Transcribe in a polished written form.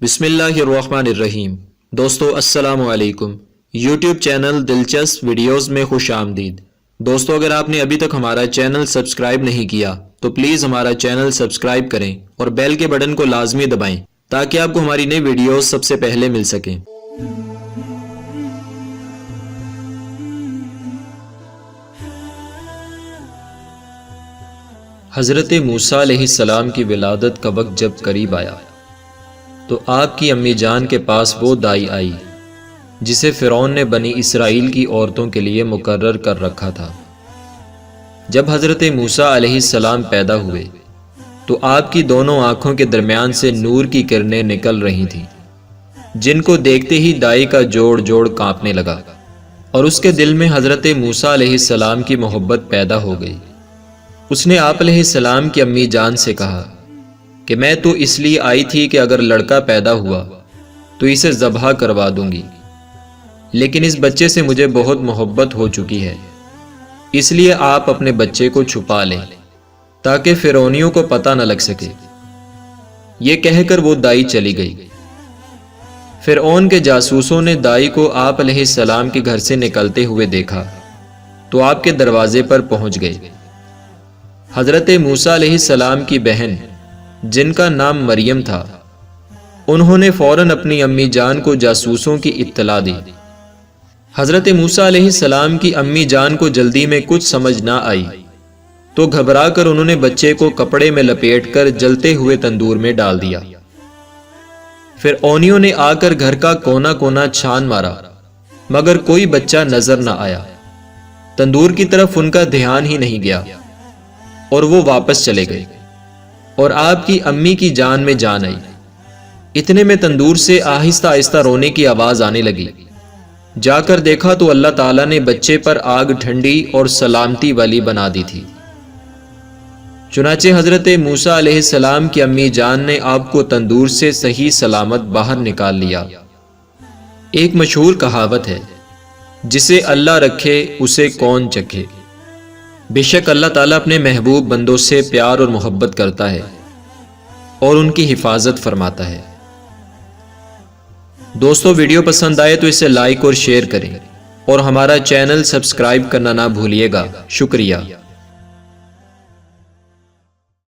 بسم اللہ الرحمن الرحیم۔ دوستو السلام علیکم۔ یوٹیوب چینل دلچسپ ویڈیوز میں خوش آمدید۔ دوستو اگر آپ نے ابھی تک ہمارا چینل سبسکرائب نہیں کیا تو پلیز ہمارا چینل سبسکرائب کریں اور بیل کے بٹن کو لازمی دبائیں تاکہ آپ کو ہماری نئی ویڈیوز سب سے پہلے مل سکیں۔ حضرت موسیٰ علیہ السلام کی ولادت کا وقت جب قریب آیا تو آپ کی امی جان کے پاس وہ دائی آئی جسے فرعون نے بنی اسرائیل کی عورتوں کے لیے مقرر کر رکھا تھا۔ جب حضرت موسیٰ علیہ السلام پیدا ہوئے تو آپ کی دونوں آنکھوں کے درمیان سے نور کی کرنیں نکل رہی تھیں، جن کو دیکھتے ہی دائی کا جوڑ جوڑ کانپنے لگا اور اس کے دل میں حضرت موسیٰ علیہ السلام کی محبت پیدا ہو گئی۔ اس نے آپ علیہ السلام کی امی جان سے کہا کہ میں تو اس لیے آئی تھی کہ اگر لڑکا پیدا ہوا تو اسے ذبح کروا دوں گی، لیکن اس بچے سے مجھے بہت محبت ہو چکی ہے، اس لیے آپ اپنے بچے کو چھپا لیں تاکہ فرعونیوں کو پتہ نہ لگ سکے۔ یہ کہہ کر وہ دائی چلی گئی۔ فرعون کے جاسوسوں نے دائی کو آپ علیہ السلام کے گھر سے نکلتے ہوئے دیکھا تو آپ کے دروازے پر پہنچ گئے۔ حضرت موسیٰ علیہ السلام کی بہن جن کا نام مریم تھا، انہوں نے فوراً اپنی امی جان کو جاسوسوں کی اطلاع دی۔ حضرت موسیٰ علیہ السلام کی امی جان کو جلدی میں کچھ سمجھ نہ آئی تو گھبرا کر انہوں نے بچے کو کپڑے میں لپیٹ کر جلتے ہوئے تندور میں ڈال دیا۔ فرعونیوں نے آ کر گھر کا کونا کونا چھان مارا مگر کوئی بچہ نظر نہ آیا۔ تندور کی طرف ان کا دھیان ہی نہیں گیا اور وہ واپس چلے گئے اور آپ کی امی کی جان میں جان آئی۔ اتنے میں تندور سے آہستہ آہستہ رونے کی آواز آنے لگی۔ جا کر دیکھا تو اللہ تعالیٰ نے بچے پر آگ ٹھنڈی اور سلامتی والی بنا دی تھی۔ چنانچہ حضرت موسیٰ علیہ السلام کی امی جان نے آپ کو تندور سے صحیح سلامت باہر نکال لیا۔ ایک مشہور کہاوت ہے، جسے اللہ رکھے اسے کون چکھے۔ بے شک اللہ تعالیٰ اپنے محبوب بندوں سے پیار اور محبت کرتا ہے اور ان کی حفاظت فرماتا ہے۔ دوستو ویڈیو پسند آئے تو اسے لائک اور شیئر کریں اور ہمارا چینل سبسکرائب کرنا نہ بھولیے گا۔ شکریہ۔